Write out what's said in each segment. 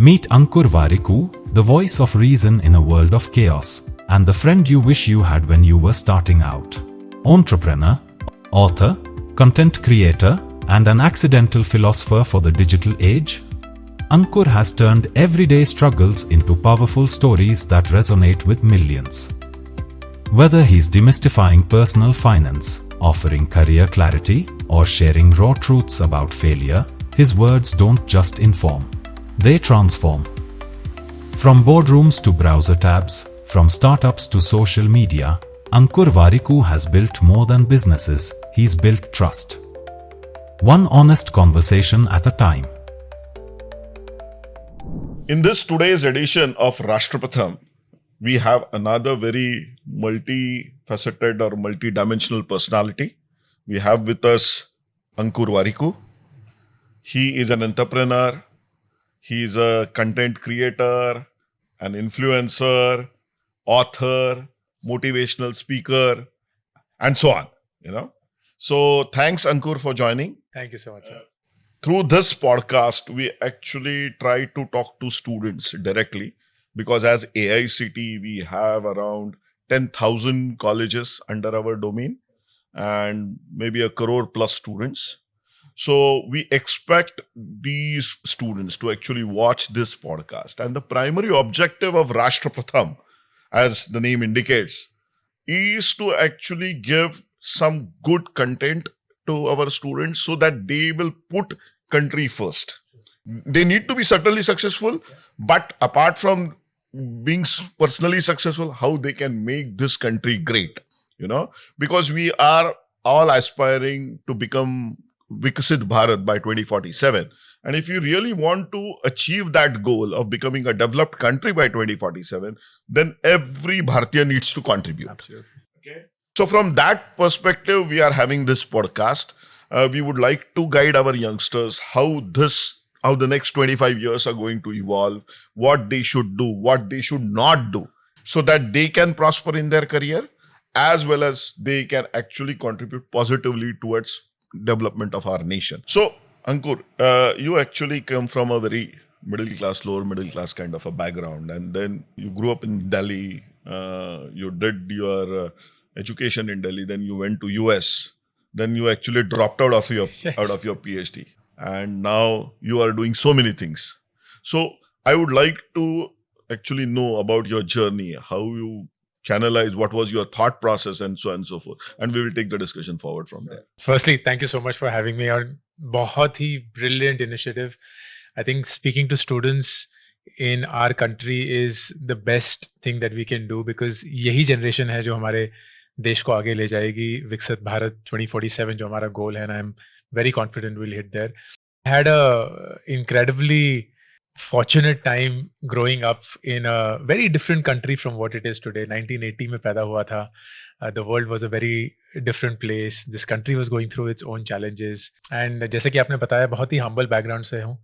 Meet Ankur Warikoo, the voice of reason in a world of chaos, and the friend you wish you had when you were starting out. Entrepreneur, author, content creator, and an accidental philosopher for the digital age, Ankur has turned everyday struggles into powerful stories that resonate with millions. Whether he's demystifying personal finance, offering career clarity, or sharing raw truths about failure, his words don't just inform, they transform. From boardrooms to browser tabs, from startups to social media, Ankur Warikoo has built more than businesses, he's built trust. One honest conversation at a time. In this today's edition of Rashtrapratham, we have another very multifaceted or multidimensional personality. We have with us Ankur Warikoo. He is an entrepreneur. He is a content creator, an influencer, author, motivational speaker, and so on. So thanks, Ankur, for joining. Thank you so much, sir. Through this podcast, we actually try to talk to students directly because as AICT, we have around 10,000 colleges under our domain and maybe 1 crore plus students. So we expect these students to actually watch this podcast. And the primary objective of Rashtrapratham, as the name indicates, is to actually give some good content to our students so that they will put country first. They need to be certainly successful, but apart from being personally successful, how they can make this country great, because we are all aspiring to become Viksit Bharat by 2047. And if you really want to achieve that goal of becoming a developed country by 2047, then every Bharatiya needs to contribute. Absolutely. Okay. So from that perspective, we are having this podcast. We would like to guide our youngsters how the next 25 years are going to evolve, what they should do, what they should not do, so that they can prosper in their career, as well as they can actually contribute positively towards development of our nation. So, Ankur, you actually come from a very middle class, lower middle class kind of a background, and then you grew up in Delhi. You did your education in Delhi, then you went to US, then you actually dropped out of your PhD, and now you are doing so many things. So I would like to actually know about your journey, how you channelize, what was your thought process, and so on and so forth, and we will take the discussion forward from there. Firstly, thank you so much for having me on. बहुत ही brilliant initiative. I think speaking to students in our country is the best thing that we can do, because यही generation है जो हमारे देश को आगे ले जाएगी. विकसित भारत 2047 जो हमारा goal है, and I'm very confident we'll hit there. I had a incredibly fortunate time growing up in a very different country from what it is today. 1980 में पैदा हुआ था. The world was a very different place. This country was going through its own challenges. And जैसे कि आपने बताया, बहुत ही humble background से हूँ.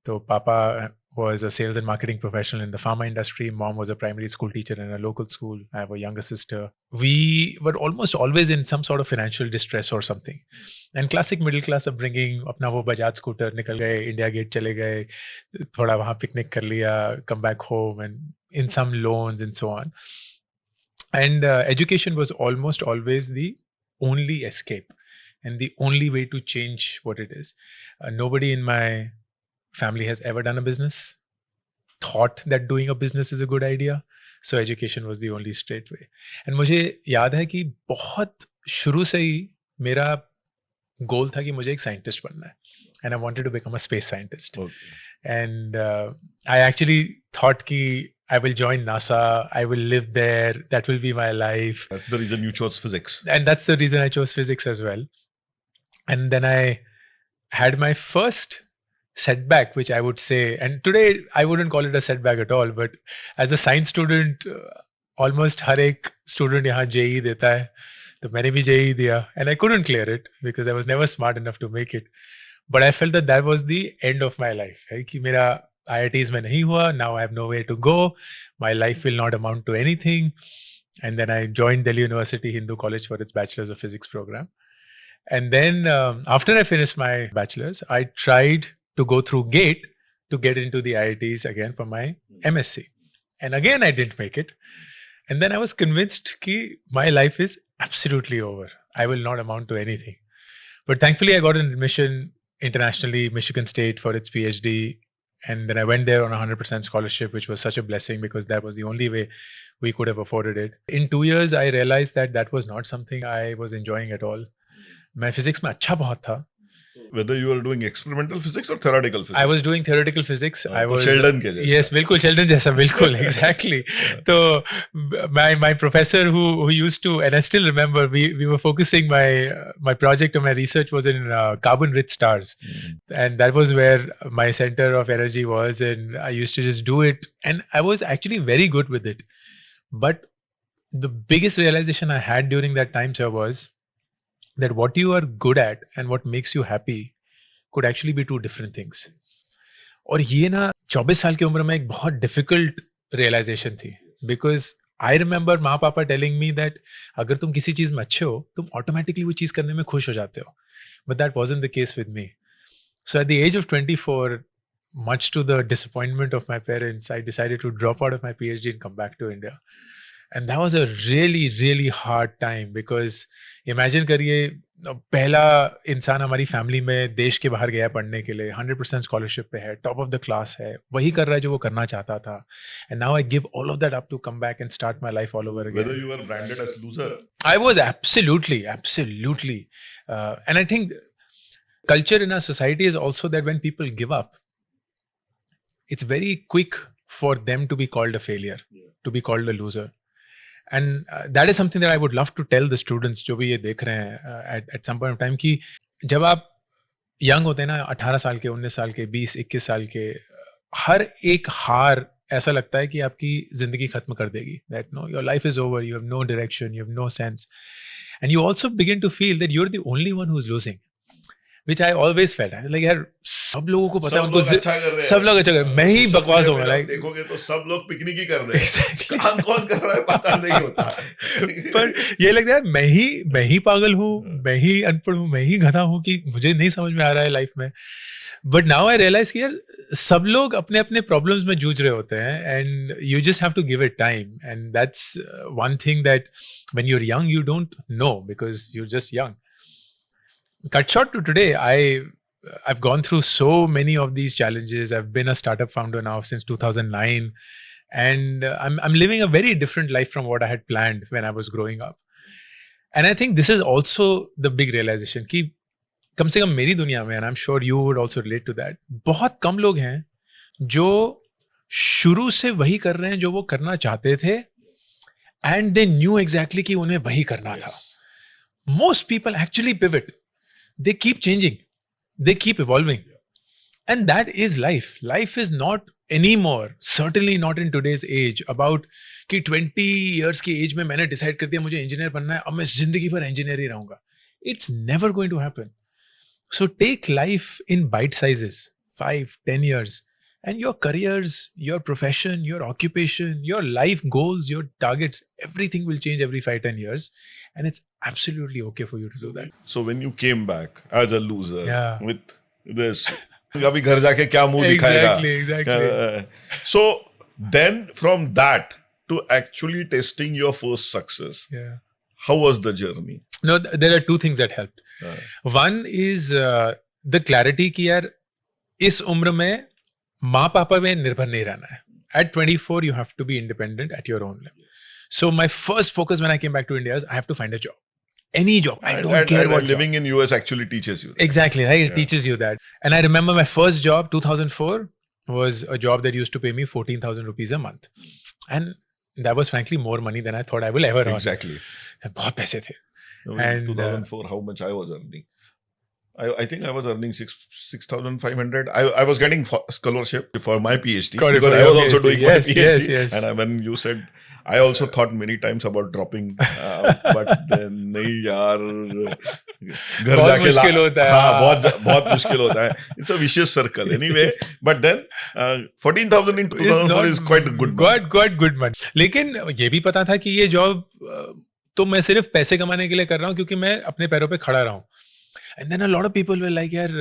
तो पापा was a sales and marketing professional in the pharma industry. Mom was a primary school teacher in a local school. I have a younger sister. We were almost always in some sort of financial distress or something. And classic middle class upbringing, अपना वो Bajaj scooter निकल गए, India gate चले गए, थोड़ा वहाँ picnic कर लिया, come back home, and in some loans and so on. And education was almost always the only escape and the only way to change what it is. Nobody in my family has ever done a business, thought that doing a business is a good idea. So education was the only straight way. And मुझे याद है कि बहुत शुरू से ही मेरा goal था कि मुझे एक scientist बनना है. And I wanted to become a space scientist. Okay. And I actually thought कि I will join NASA, I will live there, that will be my life. That's the reason you chose physics. And that's the reason I chose physics as well. And then I had my first setback, which I would say, and today I wouldn't call it a setback at all, but as a science student, almost हर एक student यहाँ JEE देता है, तो मैंने भी JEE दिया, and I couldn't clear it because I was never smart enough to make it. But I felt that was the end of my life, है कि मेरा IITs में नहीं हुआ, now I have nowhere to go, my life will not amount to anything. And then I joined Delhi University Hindu College for its Bachelor's of Physics program. And then after I finished my bachelor's, I tried to go through GATE, to get into the IITs again for my MSc. And again, I didn't make it. And then I was convinced that my life is absolutely over. I will not amount to anything. But thankfully, I got an admission internationally, Michigan State, for its PhD. And then I went there on a 100% scholarship, which was such a blessing because that was the only way we could have afforded it. In 2 years, I realized that that was not something I was enjoying at all. मैं physics में अच्छा बहुत था. Whether you were doing experimental physics or theoretical physics? I was doing theoretical physics. I was Sheldon के जैसा. Yes, बिल्कुल Sheldon जैसा, बिल्कुल exactly. So my professor who used to, and I still remember, we were focusing my project or my research was in carbon-rich stars, and that was where my center of energy was, and I used to just do it, and I was actually very good with it. But the biggest realization I had during that time, sir, was that what you are good at and what makes you happy could actually be two different things. और ये ना 24 साल की उम्र में एक बहुत difficult realization थी, because I remember माँ पापा telling me that अगर तुम किसी चीज में अच्छे हो तुम automatically वो चीज करने में खुश हो जाते हो, but that wasn't the case with me. So at the age of 24, much to the disappointment of my parents, I decided to drop out of my PhD and come back to India. And that was a really, really hard time because imagine करिए पहला इंसान हमारी family में देश के बाहर गया पढ़ने के लिए, 100% स्कॉलरशिप पे है, टॉप ऑफ द क्लास है, वही कर रहा है जो वो करना चाहता था. And now I give all of that up to come back and start my life all over again. Whether you were branded as loser? I was absolutely. And I think culture in our society is also that when people give up, it's very quick for them to be called a failure, to be called a loser. And that is something that I would love to tell the students जो भी ये देख रहे हैं at some point of time कि जब आप young होते हैं ना, 18 साल के, 19 साल के, 20, 21 साल के, हर एक हार ऐसा लगता है कि आपकी जिंदगी खत्म कर देगी. That no, your life is over, you have no direction, you have no sense, and you also begin to feel that you're the only one who's losing, which I always felt. I was like, यार सब लोगों को पता है, उनको सब लोग अच्छा कर रहे हैं, मैं ही बकवास हूँ. लाइक देखोगे तो सब लोग पिकनिक ही कर रहे हैं, काम कौन कर रहा है पता नहीं होता. पर ये लगता है मैं ही पागल हूँ, मैं ही अनपढ़ हूँ, मैं ही गधा हूँ कि मुझे नहीं समझ में आ रहा है लाइफ में. बट नाउ आई रियलाइज कि यार सब लोग अपने अपने प्रॉब्लम्स में जूझ रहे होते हैं, and you just have to give it time, and that's one thing that when you are young you don't know because you are just young. Cut short to today, I've gone through so many of these challenges. I've been a startup founder now since 2009, and I'm living a very different life from what I had planned when I was growing up. And I think this is also the big realization कि कम से कम मेरी दुनिया में, and I'm sure you would also relate to that, बहुत कम लोग हैं जो शुरू से वही कर रहे हैं जो वो करना चाहते थे, and they knew exactly कि उन्हें वही करना था. Most people actually pivot. They keep changing, they keep evolving, and that is life. Life is not anymore, certainly not in today's age, about कि 20 years की एज में मैंने डिसाइड कर दिया मुझे इंजीनियर बनना है, अब मैं जिंदगी भर इंजीनियर ही रहूंगा. It's never going to happen. So take life in bite sizes, 5-10 years, and your careers, your profession, your occupation, your life goals, your targets, everything will change every 5-10 years, and it's absolutely okay for you to do that. So when you came back as a loser, Yeah. with this, अभी घर जाके क्या मुंह दिखाएगा? Exactly. So then from that to actually testing your first success, Yeah. how was the journey? No, there are two things that helped. One is the clarity कि यार इस उम्र में माँ पापा में निर्भर नहीं रहना है. At 24, you have to be independent at your own level. So my first focus when I came back to India is I have to find a job. Any job. I don't care what living job. in US actually teaches you that. Exactly, right? It Yeah. teaches you that. And I remember my first job, 2004, was a job that used to pay me 14,000 rupees a month. And that was frankly more money than I thought I will ever earn. Exactly. बहुत पैसे थे. In And, 2004, how much I was earning? I think I was earning 6,500. I was getting scholarship for my PhD Got it, because for I your was also PhD. doing Yes, my PhD. yes. And when you said, I also thought many times about dropping, but then नहीं यार घर बहुत जाके मुश्किल होता है. हाँ बहुत मुश्किल होता है. It's a vicious circle anyway. But then 14,000 in 2004 is quite a good money. Quite good money. लेकिन ये भी पता था कि ये जॉब तो मैं सिर्फ पैसे कमाने के लिए कर रहा हूँ क्योंकि मैं अपने पैरों पे खड़ा रहा हूँ. And then a lot of people were like, यार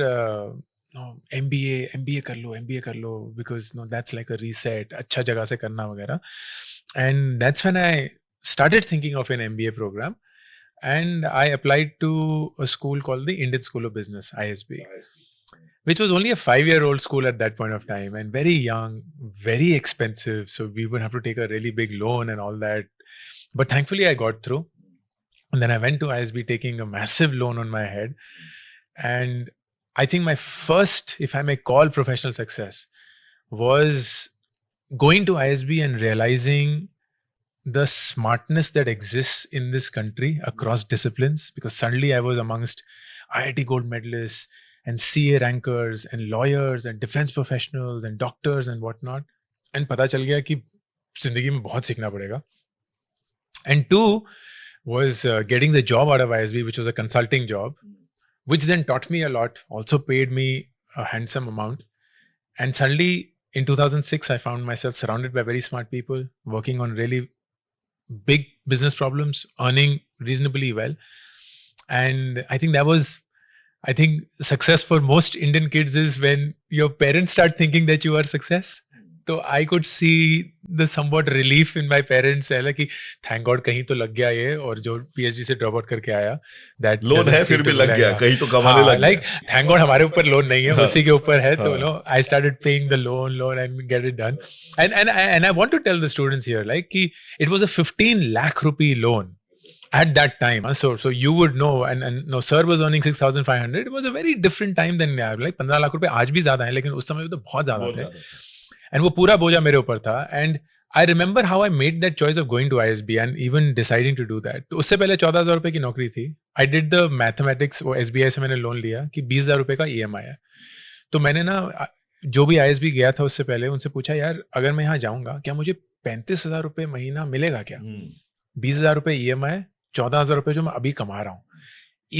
MBA कर लो because no, that's like a reset, अच्छा जगह से करना वगैरह. And that's when I started thinking of an MBA program, and I applied to a school called the Indian School of Business, ISB, which was only a 5-year-old school at that point of time and very young, very expensive. So we would have to take a really big loan and all that. But thankfully I got through. And then I went to ISB taking a massive loan on my head. And I think my first, if I may call professional success, was going to ISB and realizing the smartness that exists in this country across disciplines, because suddenly I was amongst IIT gold medalists and CA rankers and lawyers and defense professionals and doctors and whatnot. And पता चल गया कि जिंदगी में बहुत सीखना पड़ेगा. And two was getting the job out of ISB, which was a consulting job, which then taught me a lot, also paid me a handsome amount. And suddenly in 2006, I found myself surrounded by very smart people, working on really big business problems, earning reasonably well. And I think that was, success for most Indian kids is when your parents start thinking that you are success. So I could see the somewhat relief in my parents, कि thank God कहीं तो लग गया ये, और जो PhD से drop out करके आया, that लोन है फिर भी लग गया, कहीं तो कमाने लग गया. Thank God हमारे ऊपर लोन नहीं है, उसी के ऊपर है. तो I started paying the loan and get it done. And I want to tell the students here, कि it was a 15 lakh rupee loan at that time. So you would know, and no, sir was earning 6,500. It was a very different time than now. Like 15 lakh रुपए आज भी ज्यादा है, लेकिन उस समय तो बहुत ज्यादा थे. And वो पूरा बोझा मेरे ऊपर था. And I remember how I made that choice of going to ISB and even deciding to do that. तो उससे पहले 14,000 रुपए की नौकरी थी. I did the mathematics, वो SBI से मैंने लोन लिया कि 20,000 रुपए का EMI है. तो मैंने ना जो भी ISB गया था उससे पहले उनसे पूछा, यार अगर मैं यहाँ जाऊँगा क्या मुझे 35,000 रुपए महीना मिलेगा क्या? 20,000 रुपए EMI, 14,000 रुपए जो मैं अभी कमा रहा हूँ.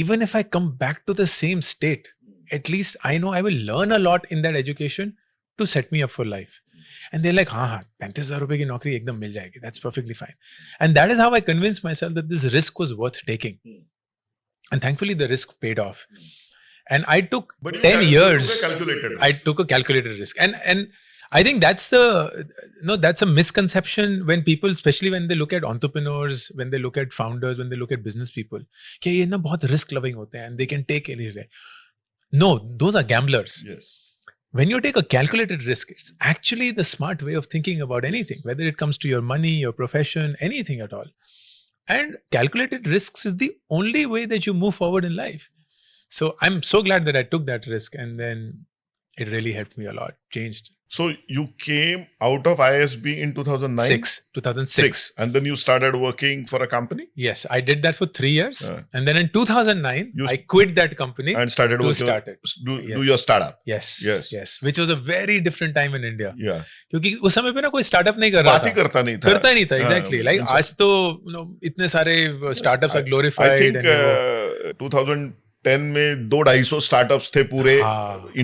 Even if I come back to the same state, at least I know I will learn a lot in that education to set me up for life. And they're like, हाँ 35,000 रुपए की नौकरी एकदम मिल जाएगी. That's perfectly fine. And that is how I convinced myself that this risk was worth taking. And thankfully the risk paid off. And I took 10 years. I took a calculated risk. And I think that's that's a misconception when people, especially when they look at entrepreneurs, when they look at founders, when they look at business people, कि ये ना बहुत risk loving होते हैं and they can take anything. No, those are gamblers. Yes. When you take a calculated risk, it's actually the smart way of thinking about anything, whether it comes to your money, your profession, anything at all. And calculated risks is the only way that you move forward in life. So I'm so glad that I took that risk, and then it really helped me a lot, changed. So you came out of ISB in 2009? 2006. And then you started working for a company? Yes, I did that for 3 years. And then in 2009, I quit that company and started to working, start it. Do your startup. Yes. Which was a very different time in India. Yeah. क्योंकि उस समय पे ना कोई startup नहीं कर रहा था. बात ही करता नहीं था. Exactly. Like आज तो इतने सारे startups are glorified. I think 2010 में 200-250 startups थे पूरे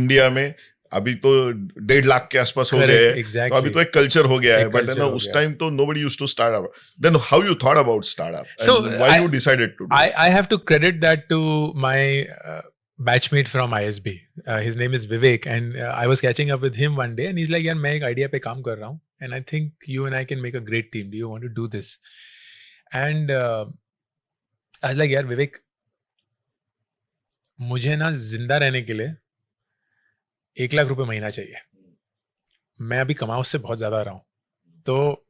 इंडिया में. अभी तो 1.5 लाख के आसपास हो गए हैं. तो अभी तो एक कल्चर हो गया है. बट ना उस टाइम तो nobody used to start up. Then how you thought about startup? So why you decided to do it? I have to credit that to my batchmate from ISB. His name is Vivek, and I was catching up with him one day and he's like, यार मैं एक idea पे काम कर रहा हूँ and I think you and I can make a great team. Do you want to do this? And I was like, यार Vivek, मुझे ना जिंदा रहने के लिए 1 लाख रुपए महीना चाहिए. मैं अभी कमाऊं उससे बहुत ज्यादा रहा हूं, तो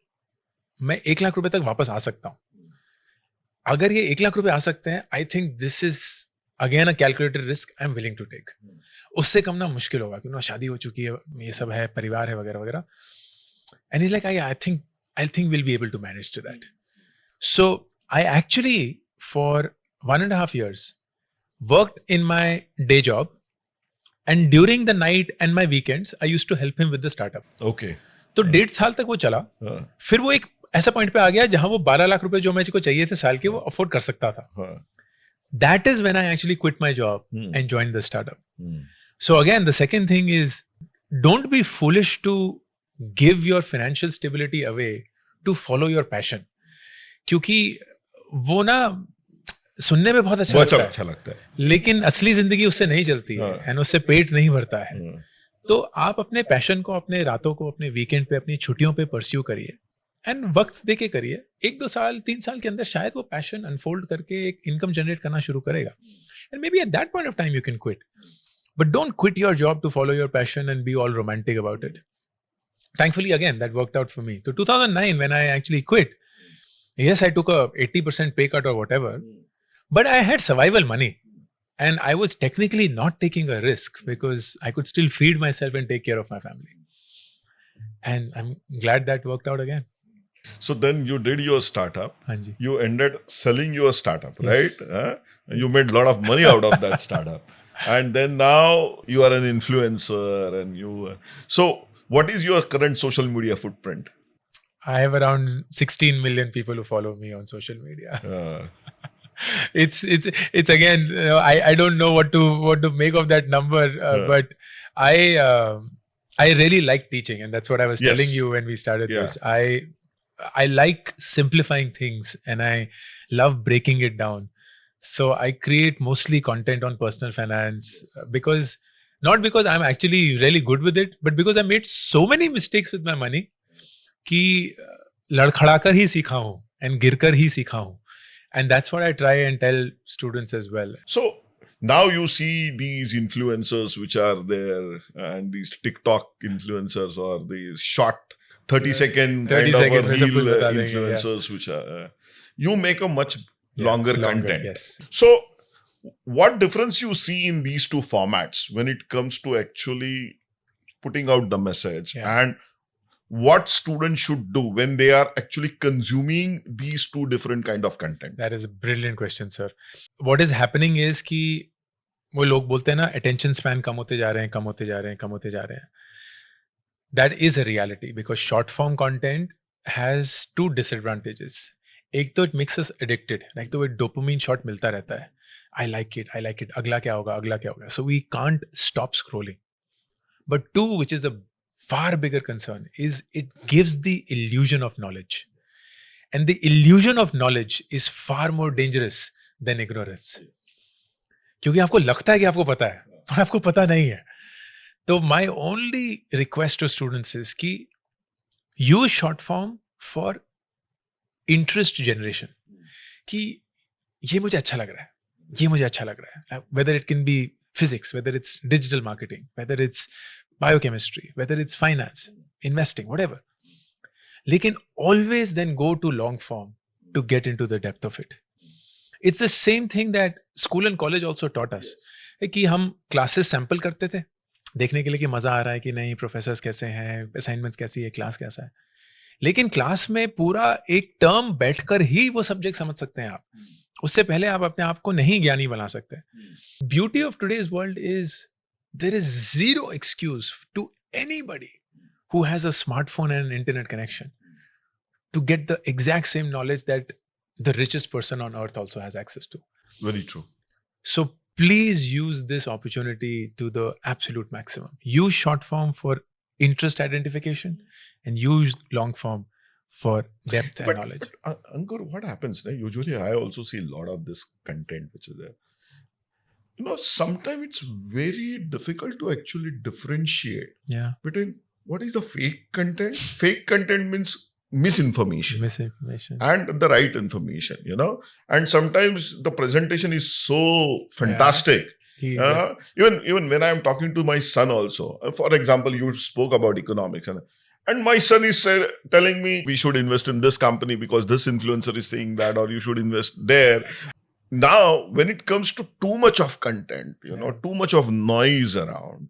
मैं 1 लाख रुपए तक वापस आ सकता हूं. अगर ये 1 लाख रुपए आ सकते हैं, I think this is again a calculated risk I am willing to take. उससे कम ना मुश्किल होगा क्योंकि शादी हो चुकी है, ये सब है, परिवार है वगैरह वगैरह. And is like I think will be able to manage to that. So I actually for 1.5 years worked in my day job. And during the night and my weekends, I used to help him with the startup. Okay. तो 1.5 साल तक वो चला. फिर वो एक ऐसा point पे आ गया जहां वो 12 लाख रुपए जो मुझे को चाहिए थे साल के, वो अफोर्ड कर सकता था. That is when I actually quit my job and joined the startup. So again, the second thing is, don't be foolish to give your financial stability away to follow your passion. क्योंकि वो ना सुनने में बहुत अच्छा बहुत लगता है, अच्छा लगता है. लेकिन असली जिंदगी उससे नहीं चलती है, हाँ. एंड उससे पेट नहीं भरता है. हाँ. तो आप अपने पैशन को अपने रातों को अपने वीकेंड पे अपनी छुट्टियों पे परस्यू करिए एंड वक्त देके करिए. 1-2 साल 3 साल के अंदर शायद वो पैशन अनफोल्ड करके एक इनकम जनरेट करना शुरू करेगा, and maybe at that point of time you can quit, but don't quit your job to follow your passion and be all romantic about it. Thankfully again that worked out for me. So 2009 when I actually quit, yes, I took a 80% pay cut or whatever, but I had survival money. And I was technically not taking a risk because I could still feed myself and take care of my family. And I'm glad that worked out again. So then you did your startup. Hanji. You ended selling your startup, Yes. right? You made a lot of money out of that startup. And then now you are an influencer and you... So what is your current social media footprint? I have around 16 million people who follow me on social media. It's again, I don't know what to make of that number, but I really like teaching, and that's what I was Yes. telling you when we started Yeah. this. I like simplifying things and I love breaking it down. So I create mostly content on personal finance because not because I'm actually really good with it, but because I made so many mistakes with my money कि लड़खड़ाकर ही सीखा हूँ and गिरकर ही सीखा हूँ. And that's what I try and tell students as well. So now you see these influencers which are there and these TikTok influencers or these short 30-second 30 kind of second a में सब कुछ reel बता देंगे, influencers which are... you make a much longer content. Yes. So what difference you see in these two formats when it comes to actually putting out the message, and what students should do when they are actually consuming these two different kind of content? That is a brilliant question, sir. What is happening is कि वो लोग बोलते हैं ना attention span कम होते जा रहे हैं, कम होते जा रहे हैं, कम होते जा रहे हैं. That is a reality because short form content has two disadvantages. एक तो it makes us addicted. Like तो वो dopamine shot मिलता रहता है. I like it. अगला क्या होगा, अगला क्या होगा. So we can't stop scrolling. But two, which is a far bigger concern, is it gives the illusion of knowledge. And the illusion of knowledge is far more dangerous than ignorance. क्योंकि आपको लगता है कि आपको पता है, पर आपको पता नहीं है. तो my only request to students is कि use short form for interest generation. कि ये मुझे अच्छा लग रहा है, ये मुझे अच्छा लग रहा है. Whether it can be physics, whether it's digital marketing, whether it's biochemistry, whether it's finance, investing, whatever. Lekin always then go to long form to get into the depth of it. It's the same thing that school and college also taught us. कि हम classes sample करते थे, देखने के लिए कि मजा आ रहा है कि नहीं, प्रोफेसर्स कैसे हैं, असाइनमेंट्स कैसी है, क्लास कैसा है. लेकिन क्लास में पूरा एक टर्म बैठकर ही वो सब्जेक्ट समझ सकते हैं आप. उससे पहले आप अपने आप को नहीं ज्ञानी बना सकते. Beauty of today's world is there is zero excuse to anybody who has a smartphone and an internet connection to get the exact same knowledge that the richest person on earth also has access to. Very true. So please use this opportunity to the absolute maximum. Use short form for interest identification and use long form for depth and knowledge. But Ankur, what happens? Usually I also see a lot of this content which is there. Sometimes it's very difficult to actually differentiate between what is the fake content. Fake content means misinformation and the right information, and sometimes the presentation is so fantastic. Even when I'm talking to my son also, for example, you spoke about economics and my son is telling me we should invest in this company because this influencer is saying that, or you should invest there. Now, when it comes to too much of content, too much of noise around,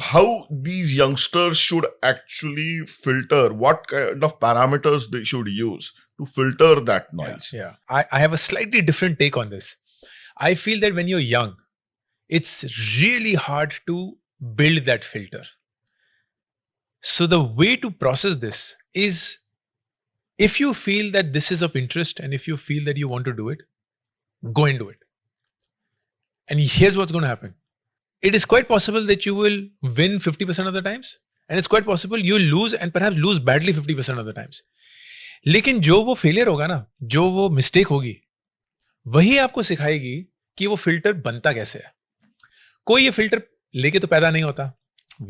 how these youngsters should actually filter, what kind of parameters they should use to filter that noise? Yeah. I have a slightly different take on this. I feel that when you're young, it's really hard to build that filter. So the way to process this is, if you feel that this is of interest and if you feel that you want to do it, go and do it. And here's what's going to happen. It is quite possible that you will win 50% of the times, and it's quite possible you'll lose and perhaps lose badly 50% of the times. लेकिन जो वो failure होगा ना, जो वो mistake होगी, वही आपको सिखाएगी कि वो फिल्टर बनता कैसे है. कोई ये फिल्टर लेके तो पैदा नहीं होता.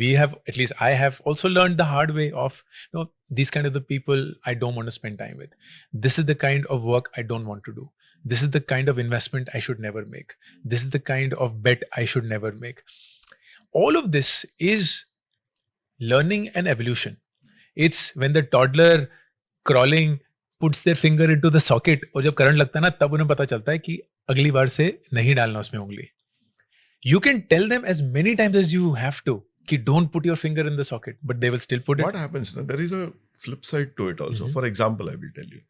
We have, at least I have also learned the hard way of, these kind of the people I don't want to spend time with. This is the kind of work I don't want to do. This is the kind of investment I should never make. This is the kind of bet I should never make. All of this is learning and evolution. It's when the toddler crawling puts their finger into the socket, और जब current लगता है ना, तब उन्हें पता चलता है कि अगली बार से नहीं डालना उसमें उंगली. You can tell them as many times as you have to कि don't put your finger in the socket, but they will still put it. What happens now? There is a flip side to it also. Mhm. For example, I will tell you,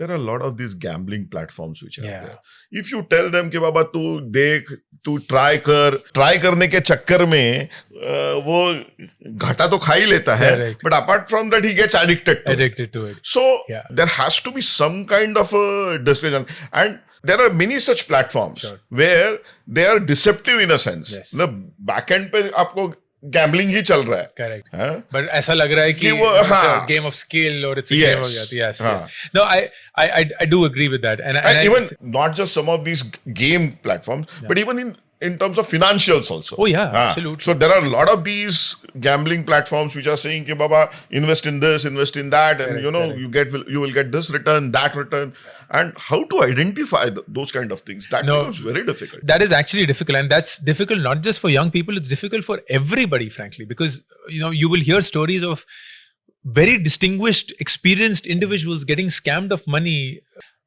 there are a lot of these gambling platforms which are Yeah. there. If you tell them कि बाबा तू देख, तू try करने के चक्कर में वो घाटा तो खा ही लेता है, Correct. but apart from that he gets addicted to it. Addicted to it. So Yeah. there has to be some kind of a discussion, and there are many such platforms Sure. where they are deceptive in a sense. Yes. ना back end पे आपको gambling ही चल रहा है. Correct. हाँ? But ऐसा लग रहा है कि वो, it's a हाँ. game of skill or it's a Yes. game of yes. हाँ. Yes. No, I do agree with that, and And I, even not just some of these game platforms, Yeah. but even in terms of financials also. Oh, yeah, हाँ. absolutely. So there are a lot of these gambling platforms which are saying कि बाबा invest in this, invest in that, and Correct, correct. you will get this return, that return, and how to identify those kind of things, that No. becomes very difficult. that is actually difficult, and that's difficult not just for young people, it's difficult for everybody, frankly, because you will hear stories of very distinguished, experienced individuals getting scammed of money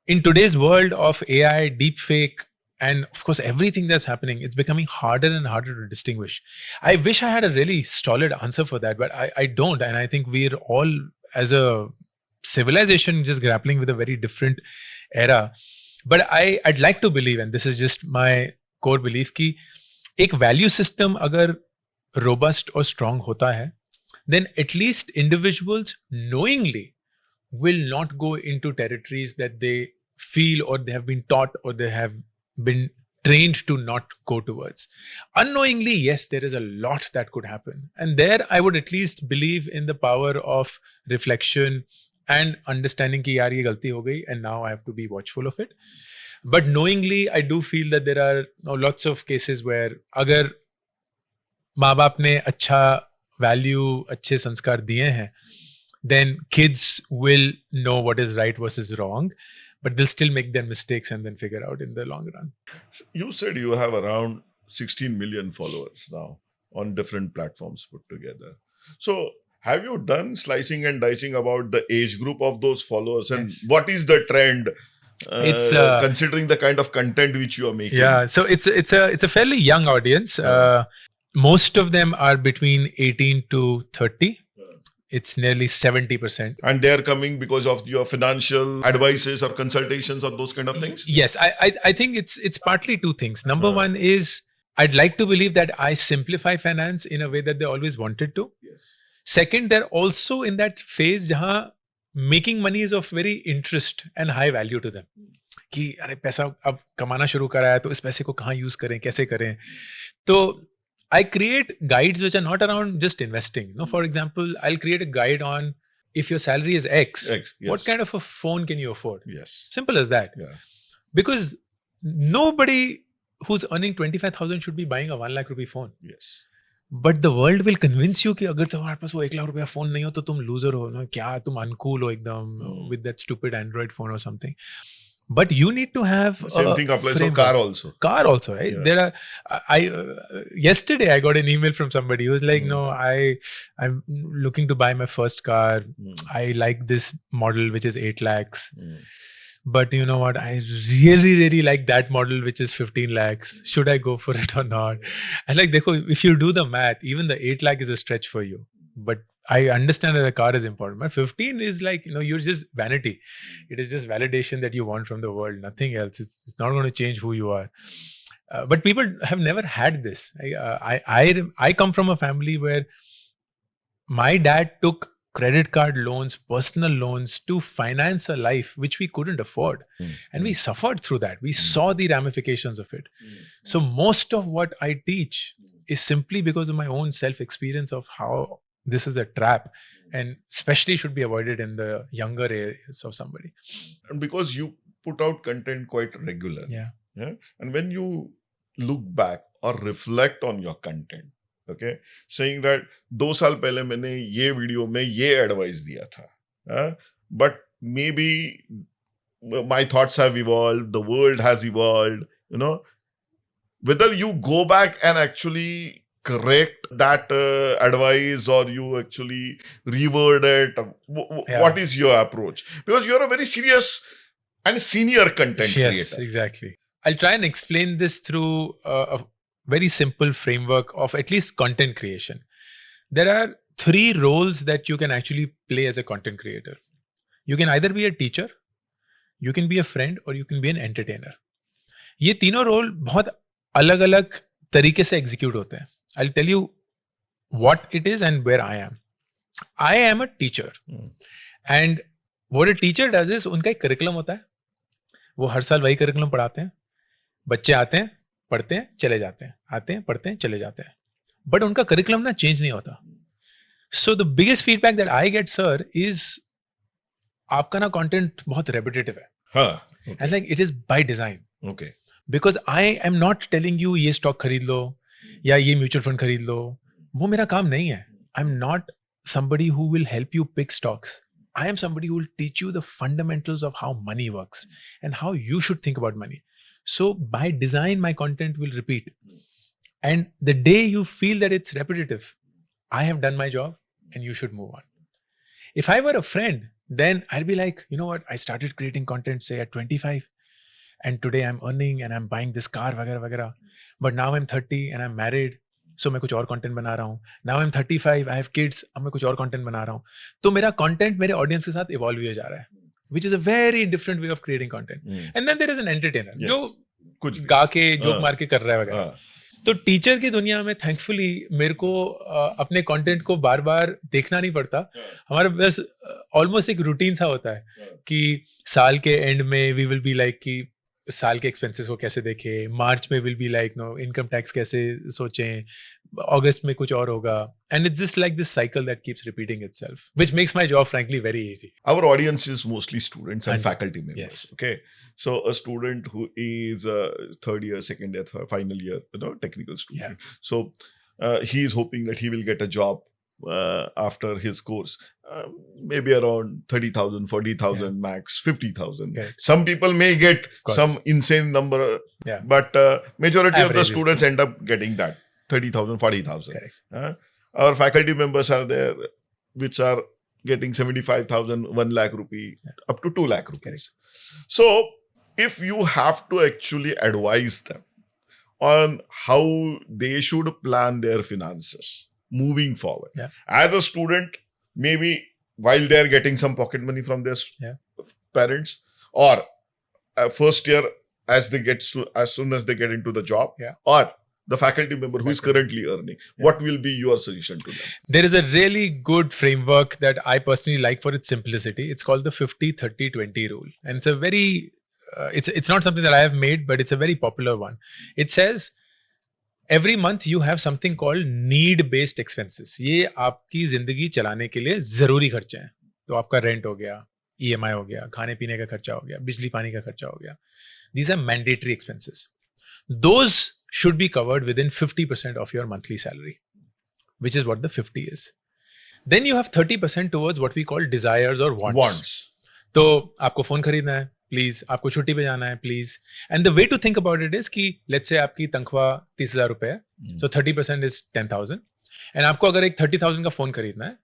in today's world of AI, deepfake, and of course everything that's happening. It's becoming harder and harder to distinguish. I wish I had a really solid answer for that, but I don't, and I think we're all, as a civilization, just grappling with a very different era. But I'd like to believe, and this is just my core belief, कि एक value system अगर robust or strong होता है, then at least individuals knowingly will not go into territories that they feel or they have been taught or they have been trained to not go towards. Unknowingly, yes, there is a lot that could happen. And there I would at least believe in the power of reflection and understanding कि यार ये गलती हो गई and now I have to be watchful of it. But knowingly, I do feel that there are lots of cases where अगर माँ बाप ने अच्छा value, अच्छे संस्कार दिए हैं, then kids will know what is right versus wrong, but they'll still make their mistakes and then figure out in the long run. You said you have around 16 million followers now on different platforms put together. So have you done slicing and dicing about the age group of those followers and Yes. what is the trend? It's, considering the kind of content which you are making. Yeah, so it's a fairly young audience. Most of them are between 18 to 30. It's nearly 70%. And they're coming because of your financial advices or consultations or those kind of things? Yes, I think it's partly two things. Number one is I'd like to believe that I simplify finance in a way that they always wanted to. Yes. Second, they're also in that phase जहाँ making money is of very interest and high value to them. कि अरे पैसा अब कमाना शुरू करा है तो इस पैसे को कहाँ यूज करें, कैसे करें. तो I create guides which are not around just investing. For example, I'll create a guide on if your salary is X, Yes. what kind of a phone can you afford? Yes. Simple as that. Yeah. Because nobody who's earning 25,000 should be buying a 1 lakh rupee phone. Yes. But the world will convince you कि अगर तुम्हारे पास वो 1 लाख रुपया phone नहीं हो तो तुम loser हो ना, क्या तुम अनकूल हो एकदम with that stupid Android phone or something. But you need to have Same a thing applies for framework. car also. Car also, right? Yeah. There are yesterday I got an email from somebody who was like, no, I'm looking to buy my first car. I like this model which is 8 lakhs. But you know what, I really like that model which is 15 lakhs. Should I go for it or not? And like, dekho, if you do the math, even the 8 lakh is a stretch for you. But I understand that a car is important. But 15 is like, you're just vanity. It is just validation that you want from the world, nothing else. It's not going to change who you are. But people have never had this. I come from a family where my dad took credit card loans, personal loans to finance a life which we couldn't afford. And we suffered through that. We saw the ramifications of it. So most of what I teach is simply because of my own self-experience of how this is a trap and especially should be avoided in the younger areas of somebody. And because you put out content quite regularly. Yeah. And when you look back or reflect on your content, okay, saying that 2 साल पहले मैंने ये video में ये advice दिया था, but maybe my thoughts have evolved, the world has evolved, you know, whether you go back and actually correct that advice or you actually reword it, Yeah. what is your approach? Because you're a very serious and senior content Yes, creator. exactly. I'll try and explain this through a very simple framework of at least content creation. There are 3 roles that you can actually play as a content creator. You can either be a teacher, you can be a friend, or you can be an entertainer. ये तीनों role बहुत अलग अलग तरीके से execute होते हैं. I'll tell you what it is and where I am. I am a teacher. And what a teacher does is उनका एक करिकुलम होता है. वो हर साल वही करिकुलम पढ़ाते हैं. बच्चे आते हैं, पढ़ते हैं, चले जाते हैं. आते हैं, पढ़ते हैं, चले जाते हैं. बट उनका करिकुलम ना चेंज नहीं होता. So the biggest feedback that I get, sir, is आपका ना कंटेंट बहुत रेपिटेटिव है. हाँ. And like it is by design. Okay. Because I am not telling you ये स्टॉक खरीद लो या ये म्यूचुअल फंड खरीद लो. वो मेरा काम नहीं है. I'm not somebody who will help you pick stocks. I am somebody who will teach you the fundamentals of how money works and how you should think about money. So by design, my content will repeat. And the day you feel that it's repetitive, I have done my job and you should move on. If I were a friend, then I'd be like, you know what? I started creating content, say at 25. And today I'm earning and I'm buying this car, वगैरह वगैरह. But now I'm 30 and I'm married. So मैं कुछ और content बना रहा हूँ. Now I'm 35, I have kids. अब मैं कुछ और content बना रहा हूँ. तो मेरा content मेरे audience के साथ evolve हुए जा रहा है. Which is a very different way of creating content. And then there is an entertainer. Yes. जो कुछ भी. गा के जोक मार के कर रहा है वगैरह. हाँ. तो टीचर की दुनिया में थैंकफुली मेरे को अपने कंटेंट को बार बार देखना नहीं पड़ता. हमारे बस ऑलमोस्ट एक रूटीन सा होता है कि साल के एंड में वी विल बी लाइक कि साल के एक्सपेंसेस को कैसे देखें. मार्च में will be like no income tax कैसे सोचें. अगस्त में कुछ और होगा. And it's just like this cycle that keeps repeating itself, which makes my job frankly very easy. Our audience is mostly students and faculty members. Yes. Okay. So a student who is third year, second year, final year, technical student. So he is hoping that he will get a job after his course. Maybe around 30,000, 40,000 max, 50,000. Okay. Some people may get some insane number, but majority of the students end up getting that 30,000, 40,000. Our faculty members are there, which are getting 75,000, 1 lakh rupee, up to 2 lakh rupees. So if you have to actually advise them on how they should plan their finances moving forward, as a student, maybe while they're getting some pocket money from their parents, or first year as soon as they get into the job, or the faculty member who is currently earning, what will be your suggestion to them? There is a really good framework that I personally like for its simplicity. It's called the 50-30-20 rule. And it's a very, it's not something that I have made, but it's a very popular one. It says, every month you have something called need-based expenses. ये आपकी जिंदगी चलाने के लिए जरूरी खर्चे हैं. तो आपका रेंट हो गया, EMI हो गया, खाने पीने का खर्चा हो गया, बिजली पानी का खर्चा हो गया. These are mandatory expenses. Those should be covered within 50% of your monthly salary, which is what the 50 is. Then you have 30% towards what we call desires or wants. तो आपको फोन खरीदना है, प्लीज. आपको छुट्टी पे जाना है, please. And the way to think about it is कि लेट्स से आपकी तनख्वाह 30,000 रुपए है, so 30% is 10,000. एंड आपको अगर एक 30,000 का फोन खरीदना है,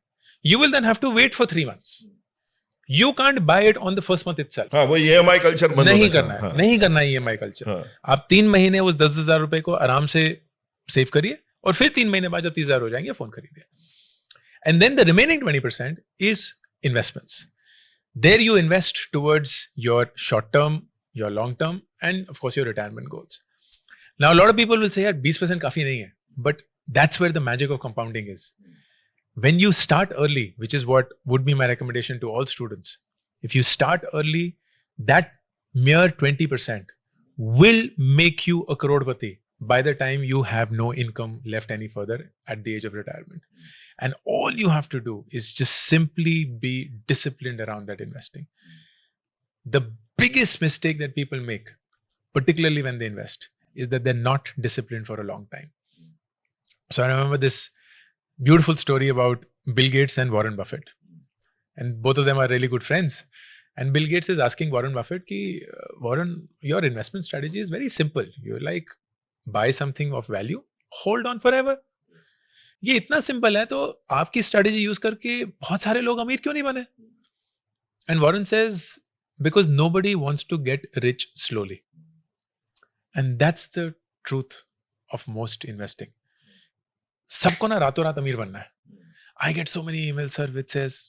you will then have to wait for 3 months. You can't buy it on the first month itself. हाँ, वो EMI कल्चर बंद नहीं करना है, नहीं करना है EMI कल्चर. आप 3 महीने उस 10,000 रुपए को आराम से सेव करिए और फिर 3 महीने बाद जब 30,000 हो जाएंगे फोन खरीदिए. And then the remaining 20% is investments. There you invest towards your short term, your long term, and of course your retirement goals. Now a lot of people will say, यार 20% काफी नहीं है, but that's where the magic of compounding is. When you start early, which is what would be my recommendation to all students, if you start early, that mere 20% will make you a crorepati by the time you have no income left any further at the age of retirement. And all you have to do is just simply be disciplined around that investing. The biggest mistake that people make, particularly when they invest, is that they're not disciplined for a long time. So I remember this beautiful story about Bill Gates and Warren Buffett. And both of them are really good friends. And Bill Gates is asking Warren Buffett, ki, Warren, your investment strategy is very simple. You're like, buy something of value, hold on forever. ये इतना simple है, तो आपकी strategy use करके बहुत सारे लोग अमीर क्यों नहीं बने? And Warren says, because nobody wants to get rich slowly. And that's the truth of most investing. सबको ना रातों रात अमीर बनना है. I get so many emails, sir, which says,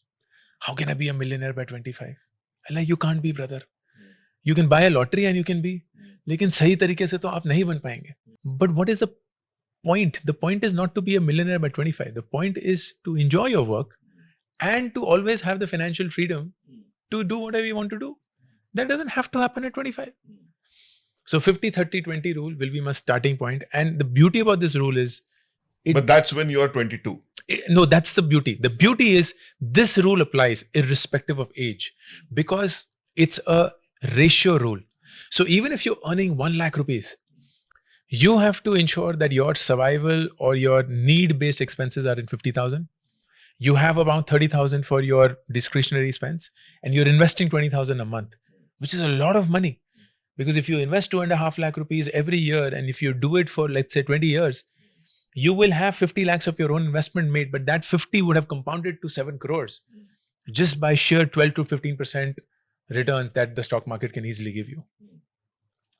how can I be a millionaire by 25? I'm like, you can't be, brother. You can buy a lottery and you can be. लेकिन सही तरीके से तो आप नहीं बन पाएंगे. But what is the point? The point is not to be a millionaire by 25. The point is to enjoy your work and to always have the financial freedom to do whatever you want to do. That doesn't have to happen at 25. So 50, 30, 20 rule will be my starting point. And the beauty about this rule is, but that's when you are 22. No, that's the beauty. The beauty is this rule applies irrespective of age because it's a ratio rule. So even if you're earning 1 lakh rupees, you have to ensure that your survival or your need-based expenses are in 50,000. You have around 30,000 for your discretionary expense, and you're investing 20,000 a month, which is a lot of money. Because if you invest 2.5 lakh rupees every year, and if you do it for, let's say, 20 years, you will have 50 lakhs of your own investment made, but that 50 would have compounded to 7 crores just by sheer 12 to 15% returns that the stock market can easily give you.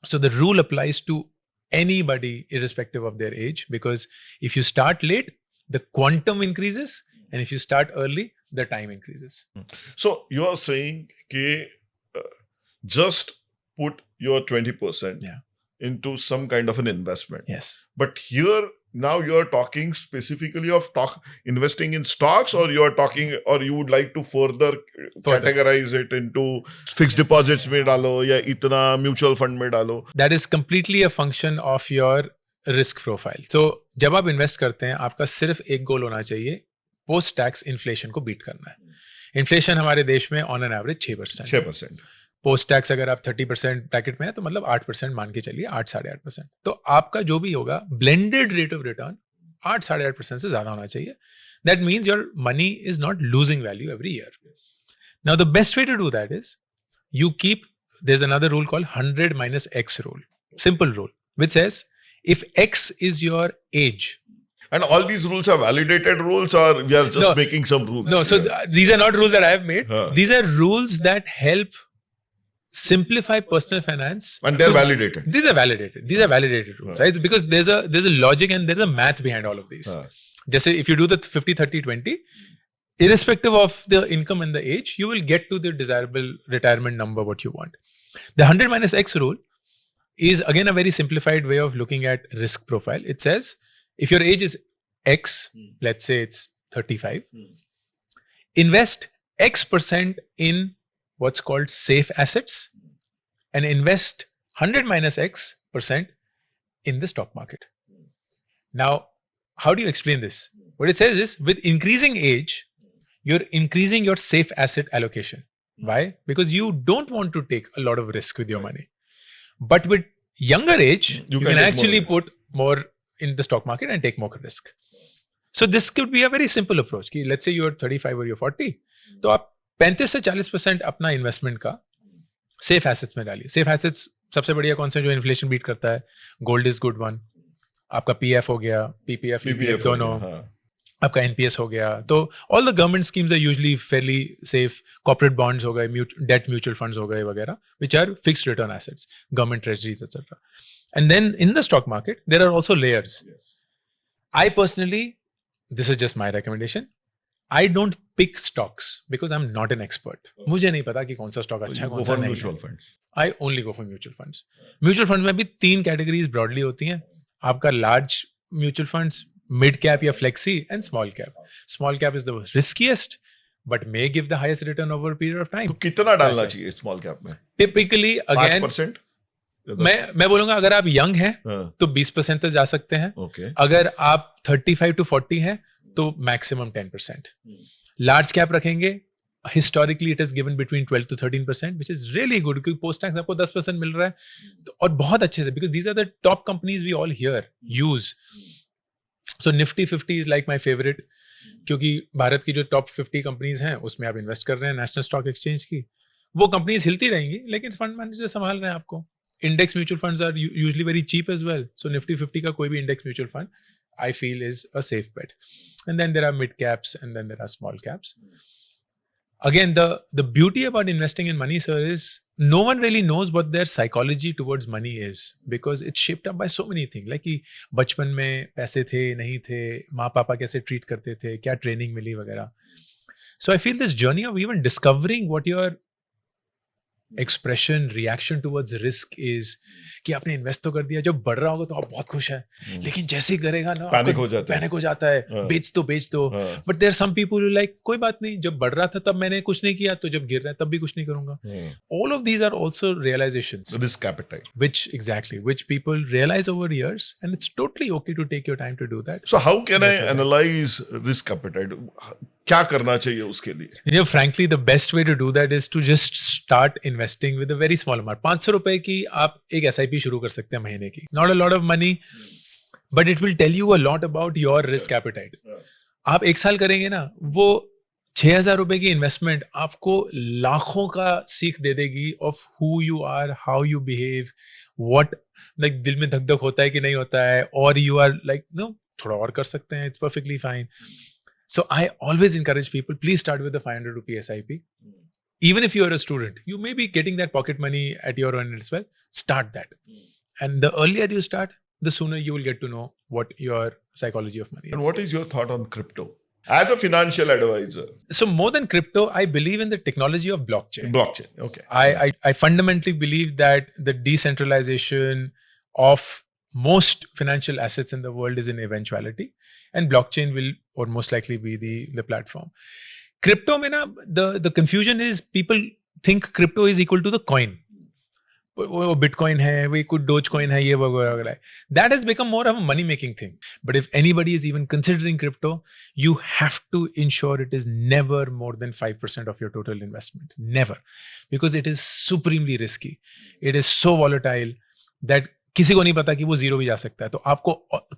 So the rule applies to anybody irrespective of their age, because if you start late, the quantum increases, and if you start early, the time increases. So you are saying that just put your 20% into some kind of an investment. Yes. But here now you are talking specifically of investing in stocks, or you are talking, or you would like to further categorize it into fixed deposits में डालो या इतना mutual fund में डालो. That is completely a function of your risk profile. So जब आप invest करते हैं, आपका सिर्फ एक गोल होना चाहिए, post tax inflation को beat करना है. Inflation हमारे देश में on an average 6%. 6%. Post tax अगर आप 30% ब्रैकेट में है तो मतलब 8% मान के चलिए, 8-8.5%. तो आपका जो भी होगा ब्लेंडेड रेट ऑफ रिटर्न 8-8.5% से ज्यादा होना चाहिए. That means your money is not losing value every year. Now the best way to do that is you keep, there is another rule called 100 minus x rule. Simple rule which says if x is your age. And all these rules are validated rules, or we are just making some rules? No, so these are not rules that I have made. These are rules that help simplify personal finance, and they're validated. These are validated. These are validated rules, right? Because there's a logic and there's a math behind all of these. Just say if you do the 50, 30, 20, irrespective of the income and the age, you will get to the desirable retirement number what you want. The 100 minus x rule is again a very simplified way of looking at risk profile. It says if your age is x, let's say it's 35, invest x% in what's called safe assets and invest 100 minus x% in the stock market. Now, how do you explain this? What it says is with increasing age, you're increasing your safe asset allocation. Why? Because you don't want to take a lot of risk with your money. But with younger age, you can actually put more in the stock market and take more risk. So this could be a very simple approach. Ki let's say you're 35 or you're 40. तो आप 35 से 40% अपना investment का safe assets में डालिए. Safe assets सबसे बढ़िया कौन सा जो इन्फ्लेशन बीट करता है? Gold is good one. आपका पीएफ हो गया, पीपीएफ दोनों, आपका एनपीएस हो गया. तो all the government schemes are usually fairly safe. Corporate bonds हो गए, डेट म्यूचुअल फंड्स हो गए वगैरह, which are fixed return assets, government treasuries etcetera. And then in the stock market there are also layers. I personally, this is just my recommendation, I don't pick stocks because I'm not an expert. मुझे नहीं पता कि कौन सा stock अच्छा है, कौन सा नहीं है. I only go for mutual funds. Mutual funds में भी 3 कैटेगरीज ब्रॉडली होती हैं. आपका large mutual funds, mid cap या flexi, and small cap. Small cap is the riskiest but may give the highest return over a period of time. तो कितना डालना चाहिए स्मॉल कैप में? Typically again 5%? मैं बोलूंगा अगर आप यंग हैं तो 20% तक जा सकते हैं. अगर आप 35 to 40 हैं तो मैक्सिमम 10%. लार्ज कैप रखेंगे historically it has given between 12 to 13%, which is really good क्योंकि post tax आपको 10% मिल रहा है और बहुत अच्छे से, because these are the top companies we all here use. So Nifty 50 is like my favorite क्योंकि भारत की जो top 50 companies हैं उसमें आप invest कर रहे हैं नेशनल स्टॉक एक्सचेंज की, वो कंपनीज हिलती रहेंगी लेकिन फंड मैनेजर संभाल रहे हैं आपको. Index mutual funds are usually very cheap as well, so Nifty 50 का कोई भी index mutual fund I feel is a safe bet. And then there are mid caps and then there are small caps. Again, the beauty about investing in money, sir, is no one really knows what their psychology towards money is because it's shaped up by so many things. Like कि बचपन में पैसे थे नहीं थे, माँ पापा कैसे ट्रीट करते थे, क्या ट्रेनिंग मिली वगैरह. So I feel this journey of even discovering what your expression, reaction towards risk is कि आपने इन्वेस्ट तो कर दिया, जब बढ़ रहा होगा तो आप बहुत खुश हैं, लेकिन जैसे ही करेगा ना पैनिक हो जाता है, बेच दो. But there some people who like कोई बात नहीं, जब बढ़ रहा था तब मैंने कुछ नहीं किया, तो जब गिर रहा है तब भी कुछ नहीं करूंगा. All of these are also realizations, risk appetite, which people realize over years, and it's totally okay to take your time to do that. So how can I analyze risk appetite? क्या करना चाहिए उसके लिए? You know, frankly, the best way to do that is to just start investing with a very small amount. 500 रुपए की आप एक SIP शुरू कर सकते हैं महीने की. Not a lot of money, but it will tell you a lot about your risk appetite. आप एक साल करेंगे ना, वो 6,000 रुपए की इन्वेस्टमेंट आपको लाखों का सीख दे देगी of who you are, how you behave, what like दिल में धक धक होता है कि नहीं होता है, और you are like no, थोड़ा और कर सकते हैं, it's perfectly fine. So I always encourage people, please start with the 500 rupee SIP. Even if you are a student, you may be getting that pocket money at your own as well. Start that. And the earlier you start, the sooner you will get to know what your psychology of money is. And what is your thought on crypto? As a financial advisor. So more than crypto, I believe in the technology of blockchain. Blockchain, okay. I fundamentally believe that the decentralization of most financial assets in the world is an eventuality, and blockchain will or most likely be the platform. Crypto mein na, the confusion is people think crypto is equal to the coin. वो Bitcoin है, वो कुछ Dogecoin है, ये वगैरह है. That has become more of a money making thing. But if anybody is even considering crypto, you have to ensure it is never more than 5% of your total investment. Never. Because it is supremely risky. It is so volatile that किसी को नहीं पता कि वो zero भी जा सकता है. तो आपको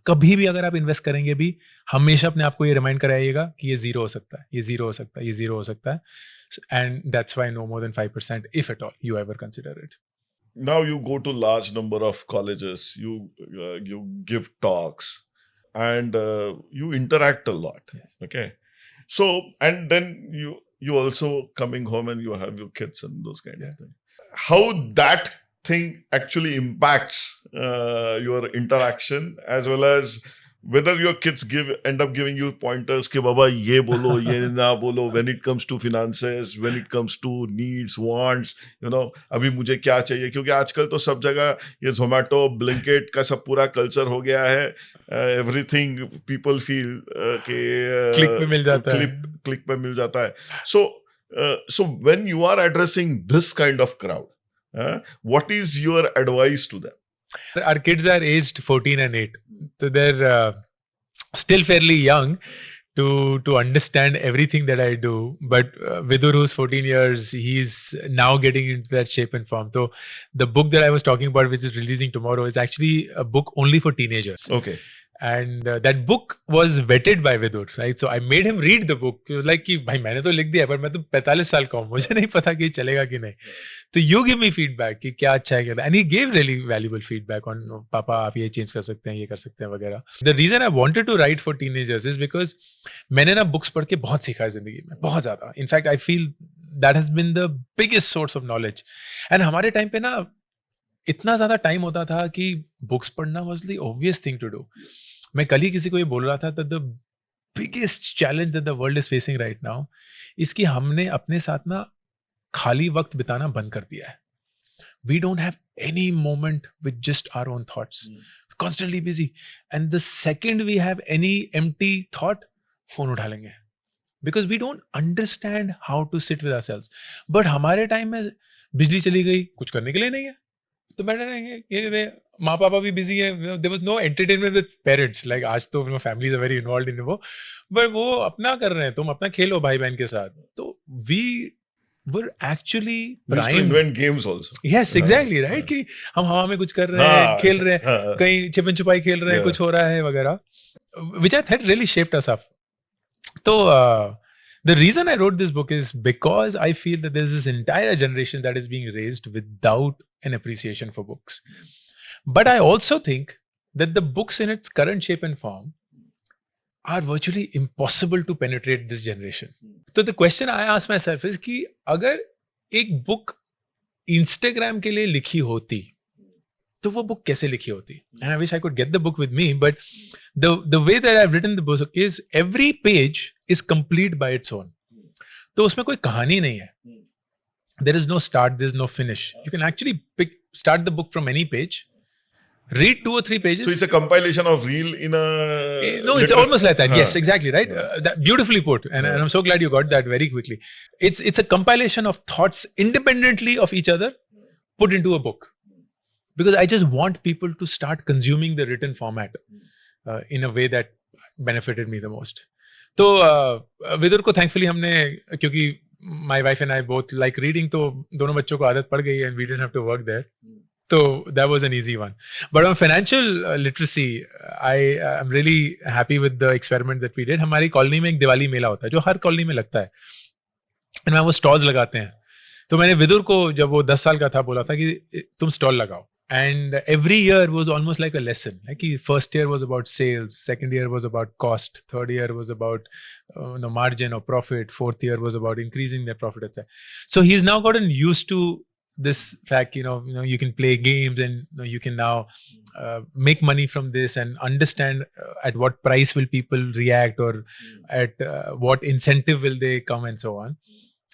कभी भी अगर आप इन्वेस्ट करेंगे भी, हमेशा अपने आप को ये रिमाइंड कराइएगा कि ये जीरो हो सकता है, ये जीरो हो सकता है, ये जीरो हो सकता है. And that's why no more than 5%, if at all, you ever consider it. Now you go to large number of colleges, you give talks, and you interact a lot. Yes. Okay, so and then you also coming home and you have your kids and those kind of things. How that thing actually impacts your interaction, as well as whether your kids end up giving you pointers कि बाबा ये बोलो ये ना बोलो, when it comes to finances, when it comes to needs, wants, you know, अभी मुझे क्या चाहिए, क्योंकि आजकल तो सब जगह ये Zomato, Blinkit का सब पूरा कल्चर हो गया है. Everything people feel कि क्लिक पे मिल जाता है. क्लिक पे मिल जाता है. So when you are addressing this kind of crowd, what is your advice to them? Our kids are aged 14 and 8. So they're still fairly young to understand everything that I do. But Vidur, who's 14 years, he's now getting into that shape and form. So the book that I was talking about, which is releasing tomorrow, is actually a book only for teenagers. Okay. And that book was vetted by Vidur, right? So I made him read the book. He was like, कि भाई मैंने तो लिख दिया, पर मैं तो 45 साल का हूँ, मुझे नहीं पता कि चलेगा कि नहीं. तो you give me feedback कि क्या अच्छा है क्या. And he gave really valuable feedback on पापा आप ये change कर सकते हैं, ये कर सकते हैं वगैरह. The reason I wanted to write for teenagers is because मैंने ना books पढ़ के बहुत सीखा है जिंदगी में, बहुत ज़्यादा. In fact, I feel that has been the biggest source of knowledge. And हमारे टाइम पे ना इतना ज़्यादा टाइम होता था कि बुक्स पढ़ना was the obvious thing to do. मैं कल ही किसी को ये बोल रहा था that the biggest challenge that the world is facing right now is कि हमने अपने साथ ना खाली वक्त बिताना बंद कर दिया है. We don't have any moment with just our own thoughts. We're constantly busy. And the second we have any empty thought, phone उठा लेंगे. Because we don't understand how to sit with ourselves. But हमारे time में बिजली चली गई, कुछ करने के लिए नहीं है, तो बैठे रहेंगे. ये माँ पापा भी बिजी है. There was no entertainment with parents. Like आज तो families are very involved in वो, but वो अपना कर रहे हैं, तुम अपना खेलो भाई बहन के साथ. तो we were actually We used to primed. invent games also. Yes, exactly, right? कि हम हवा में कुछ कर रहे हैं, खेल रहे हैं, कहीं छिपन छुपाई खेल रहे हैं, कुछ हो रहा है वगैरह, which I thought really shaped us up. So the reason I wrote this book is because I feel that there's this entire generation that is being raised without an appreciation for books. But I also think that the books in its current shape and form are virtually impossible to penetrate this generation. So the question I ask myself is कि अगर एक book Instagram के लिए लिखी होती तो वो book कैसे लिखी होती? And I wish I could get the book with me, but the way that I've written the book is every page is complete by its own. तो उसमें कोई कहानी नहीं है. There is no start, there is no finish. You can actually start the book from any page, read 2 or 3 pages. So it's a compilation of reel in a... No, it's almost like that. Yes, exactly, right? That beautifully put. And I'm so glad you got that very quickly. It's a compilation of thoughts independently of each other put into a book. Because I just want people to start consuming the written format in a way that benefited me the most. तो विदुर को thankfully हमने, क्योंकि my wife and I both like reading, तो दोनों बच्चों को आदत पड़ गई and we didn't have to work there. So that was an easy one. But on financial literacy, I am really happy with the experiment that we did. हमारी colony में एक दिवाली मेला होता है जो हर कॉलोनी में लगता है. And वहाँ वो स्टॉल्स लगाते हैं. तो मैंने विदुर को जब वो 10 साल का था बोला था कि तुम स्टॉल लगाओ. And every year was almost like a lesson. Like first year was about sales, second year was about cost, third year was about margin or profit, fourth year was about increasing their profit, etc. So he's now gotten used to this fact, you can play games and you can now make money from this and understand at what price will people react or at what incentive will they come and so on,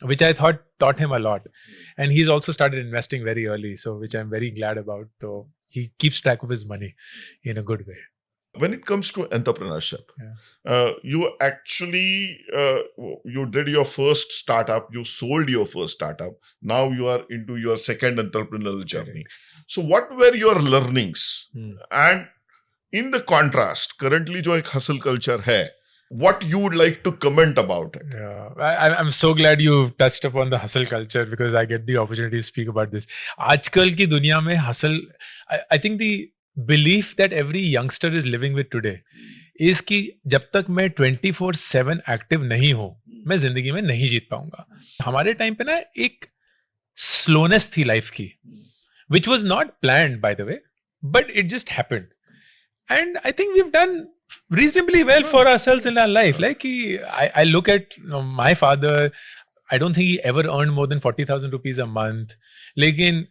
which I thought taught him a lot. And he's also started investing very early, so which I'm very glad about. So he keeps track of his money in a good way. When it comes to entrepreneurship, you actually, you did your first startup, you sold your first startup. Now you are into your second entrepreneurial journey. So what were your learnings? And in the contrast, currently जो एक hustle culture है, what you would like to comment about it? Yeah, I'm so glad you touched upon the hustle culture because I get the opportunity to speak about this. आजकल की दुनिया में hustle, I think the belief that every youngster is living with today is कि जब तक मैं 24/7 active नहीं हूँ मैं जिंदगी में नहीं जीत पाऊंगा. हमारे टाइम पे ना एक स्लोनेस थी लाइफ की, which was not planned by the way, but it just happened. And I think we've done reasonably well for ourselves in our life. Like I look at my father, I don't think he ever earned more than 40,000 rupees a month. लेकिन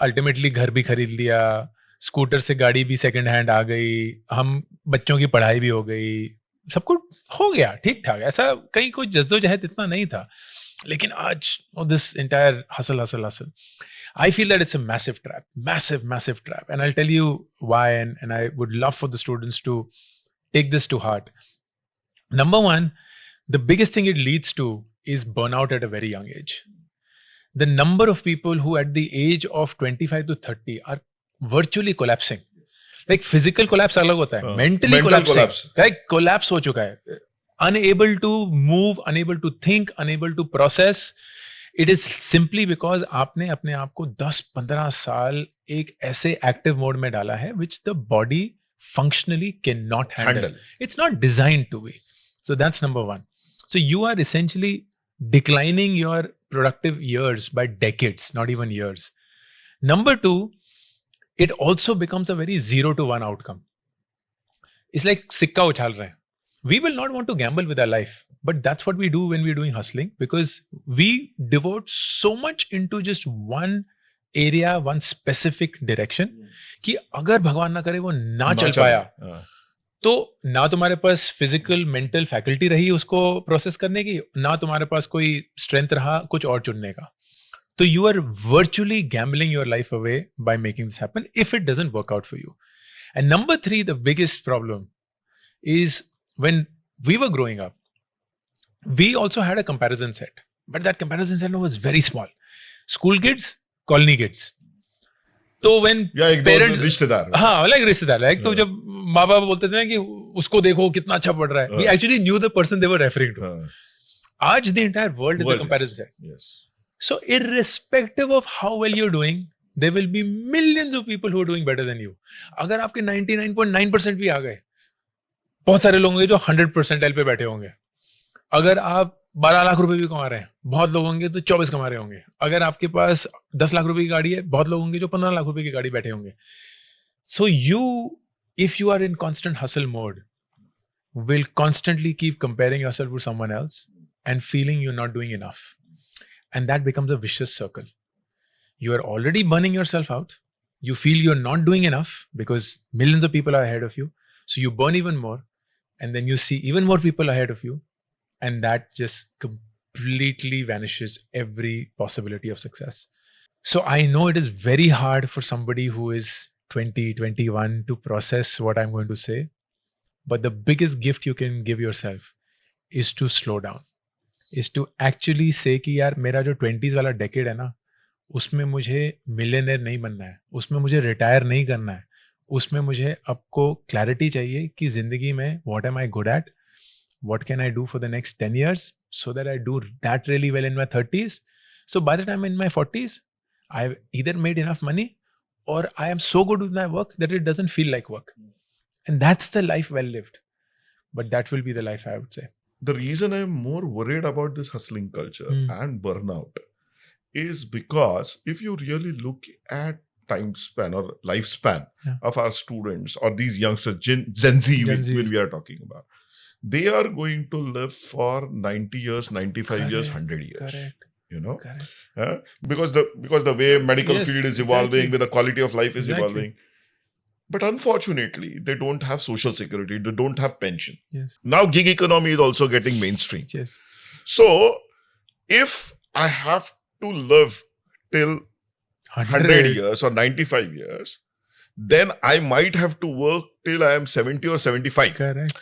ultimately घर भी खरीद लिया, scooter से गाड़ी भी second hand आ गई, हम बच्चों की पढ़ाई भी हो गई, सब कुछ हो गया ठीक ठाक. ऐसा कहीं कोई जद्दोजहद इतना नहीं था. लेकिन आज this entire hustle, I feel that it's a massive trap, massive trap. And I'll tell you why, and I would love for the students to take this to heart. Number one, the biggest thing it leads to is burnout at a very young age. The number of people who at the age of 25 to 30 are virtually collapsing. Like physical collapse अलग होता है, mentally collapse. Like collapse हो चुका है. Unable to move, unable to think, unable to process. It is simply because आपने अपने आप को 10-15 साल एक ऐसे active mode में डाला है which the body functionally cannot handle. It's not designed to be. So that's number one. So you are essentially declining your productive years by decades, not even years. Number two, it also becomes a very 0 to 1 outcome. It's like सिक्का उछाल रहे हैं. We will not want to gamble with our life, but that's what we do when we're doing hustling because we devote so much into just one area, one specific direction कि अगर भगवान ना करे वो ना चल पाया तो ना तुम्हारे पास फिजिकल मेंटल फैकल्टी रही उसको प्रोसेस करने की, ना तुम्हारे पास कोई स्ट्रेंथ रहा कुछ और चुनने का. So you are virtually gambling your life away by making this happen if it doesn't work out for you. And number three, the biggest problem is when we were growing up, we also had a comparison set, but that comparison set was very small. School kids, colony kids. तो when parents रिश्तेदार like रिश्तेदार like तो जब माँ बाप बोलते थे ना कि उसको देखो कितना अच्छा पढ़ रहा है, we actually knew the person they were referring to. Aaj the entire world is a World is- comparison set. Yes. So irrespective of how well you're doing, there will be millions of people who are doing better than you. अगर आपके 99.9% भी आ गए, बहुत सारे लोग होंगे जो 100 percentile पे बैठे होंगे. अगर आप 12 लाख रुपए भी कमा रहे हैं, बहुत लोग होंगे तो 24 कमा रहे होंगे. अगर आपके पास 10 लाख रुपए की गाड़ी है, बहुत लोग होंगे जो 15 लाख रुपए की गाड़ी बैठे होंगे. So you, if you are in constant hustle mode, will constantly keep comparing yourself with someone else and feeling you're not doing enough. And that becomes a vicious circle. You are already burning yourself out. You feel you're not doing enough because millions of people are ahead of you. So you burn even more. And then you see even more people ahead of you. And that just completely vanishes every possibility of success. So I know it is very hard for somebody who is 20, 21 to process what I'm going to say. But the biggest gift you can give yourself is to slow down. Is to actually say कि यार मेरा जो 20s वाला decade है ना, उसमें मुझे millionaire नहीं बनना है, उसमें मुझे रिटायर नहीं करना है, उसमें मुझे आपको क्लैरिटी चाहिए कि जिंदगी में what am I good at, what can I do for the next 10 years so that I do that really well in my 30s. So by the time I'm in my 40s, I've either made enough money or I am so good with my work that it doesn't feel like work. And that's the life well lived. But that will be the life I would say. The reason I'm more worried about this hustling culture and burnout is because if you really look at time span or lifespan of our students or these youngsters, Gen Z, when we are talking about, they are going to live for 90 years, 95 years, 100 years. Correct. You know, Correct. because the way medical field is evolving, exactly. with the quality of life is Exactly. evolving. But unfortunately, they don't have social security. They don't have pension. Yes. Now, gig economy is also getting mainstream. Yes. So, if I have to live till 100 years or 95 years, then I might have to work till I am 70 or 75. Correct.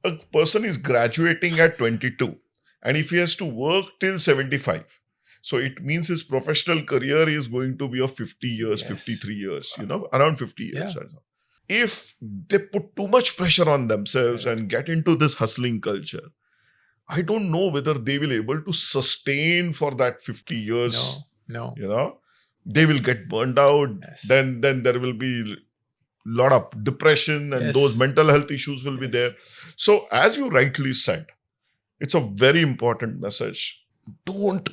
A person is graduating at 22, and if he has to work till 75, so it means his professional career is going to be of 50 years, Yes. 53 years, around 50 years. Yeah. If they put too much pressure on themselves and get into this hustling culture, I don't know whether they will able to sustain for that 50 years. No. They will get burned out. Yes. Then there will be lot of depression and Yes. those mental health issues will be Yes. there. So as you rightly said, it's a very important message. Don't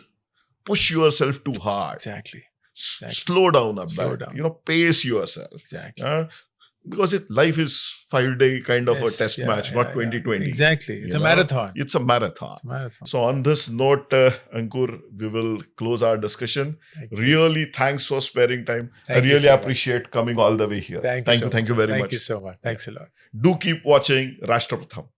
push yourself too hard. Exactly. Slow down a Slow bit. down. Pace yourself. Exactly. Because life is 5-day kind of a Yes, test yeah, match, yeah, not yeah. 2020. Exactly. It's You a know? marathon. It's a marathon. Marathon. So on this note, Ankur, we will close our discussion. Thank you. Really, thanks for sparing time. I Thank you really so much. appreciate coming all the way here. Thank you so very much. Thank you so much. Thanks a lot. Do keep watching Rashtrapratham.